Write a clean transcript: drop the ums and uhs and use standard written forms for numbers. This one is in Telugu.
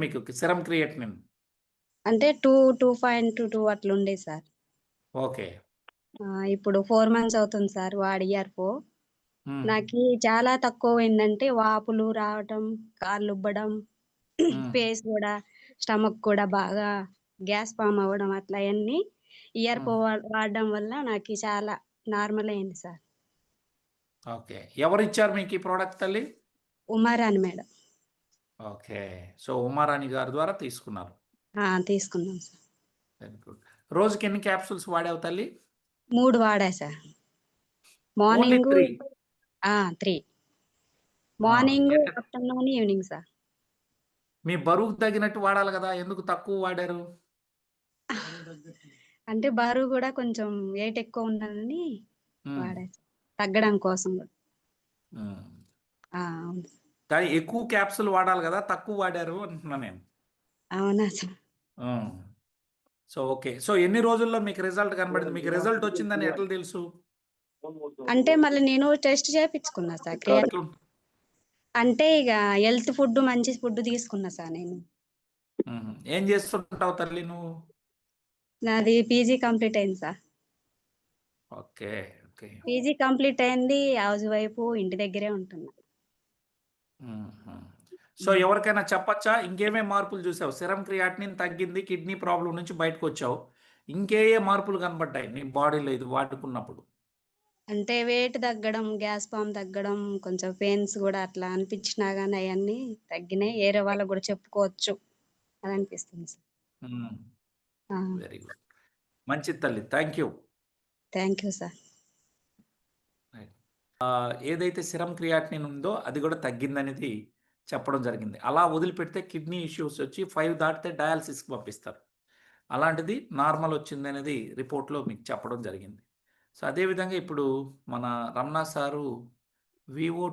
మీకు సిరం క్రియేటినిన్? అంటే 2.2 అట్లుండే సార్. ఓకే. ఇప్పుడు 4 మంత్స్ అవుతుంది సార్ వాడి ఇయర్‌ఫో. హ్మ్. నాకీ చాలా తక్కువయిందంటే వాపులు రావటం, కాళ్ళుబ్బడం, హ్మ్. ఫేస్ గూడా, స్టమక్ కూడా బాగా గ్యాస్ ఫార్మ్ అవ్వడం అట్లా అయన్నీ ఇయర్‌ఫో హ్మ్. వాడడం వల్ల నాకి చాలా నార్మల్ అయింది సార్. ఓకే. ఎవరిచ్చారు మీకీ ప్రొడక్ట్ తల్లి? Umarani madam. Okay. So, Umarani గారి ద్వారా తీసుకున్నారు. తీసుకున్నాం సార్. Very good. రోజుకెన్ని క్యాప్సూల్స్ వాడావు తల్లి? 3 వాడా సార్. Only morning 3? 3. ఆ! మార్నింగు, ఏంట ఆఫ్టర్‌నూన్, ఈవినింగ్ సార్. మీ బరువుకు తగినట్టు వాడాలి గదా! ఎందుకు తక్కువ వాడారు? అంటే బరువు గూడా కొంచెం వెయిట్ ఎక్కువున్నానని హ్మ్. వాడా సార్. తగ్గడం కోసం గూడా. హ్మ్. అవును. కానీ ఎక్కువ క్యాప్సూల్ వాడాలి గదా! తక్కువ వాడారు అంటున్నా నేను. అవునా సార్? హ్మ్. So, okay. సో, ఎన్ని రోజుల్లో మీకు రిజల్ట్ కనబడింది? మీకు రిజల్ట్ వచ్చిందని ఎట్లా తెలుసు? అంటే మళ్ళీ నేను టెస్ట్ చేపిచ్చుకున్నా సార్ ఎట్లు అంటే ఇగ హెల్త్ ఫుడ్ మంచి ఫుడ్ తీసుకున్నా సార్ నేను. హుహు. ఏం చేస్తుంటావు తల్లి నువ్వు? నాది పీజీ కంప్లీట్ అయింది sir. Okay. Okay. PG complete అయింది. హౌస్ వైఫు ఇంటి దగ్గరే ఉంటున్నా. హుహు. సో, హ్మ్. ఎవరికైనా చెప్పచ్చా? ఇంకేమేం మార్పులు చూసావు? సెరమ్ క్రియాటినిన్ తగ్గింది. కిడ్నీ ప్రాబ్లమ్ నుంచి బయటకొచ్చావు. ఇంకే మార్పులు కనపడ్డాయి నీ బాడీలో ఇది వాడుకున్నప్పుడు? అంటే వెయిట్ తగ్గడం, గ్యాస్ ఫార్మ్ తగ్గడం, కొంచెం పెయిన్స్ గూడా అట్లా అనిపించినా గాని అయన్నీ తగ్గినాయి. ఏరే వాళ్ళకి గూడా చెప్పుకోవచ్చు అని అనిపిస్తుంది సార్. హ్మ్. ఆ! Very good. మంచిది తల్లి. Thank you. Thank you sir. Right. ఏదైతే సిరమ్ క్రియాటినిన్ ఉందో అది గూడా తగ్గిందనేది చెప్పడం జరిగింది. అలా వదిలిపెడితే కిడ్నీ ఇష్యూస్ వచ్చి 5 దాటితే డయాలిసిస్‌కి పంపిస్తారు. అలాంటిది నార్మల్ వచ్చిందనేది రిపోర్ట్‌లో మీకు చెప్పడం జరిగింది. సో, అదే విధంగా ఇప్పుడు మన రమణ సారు వివో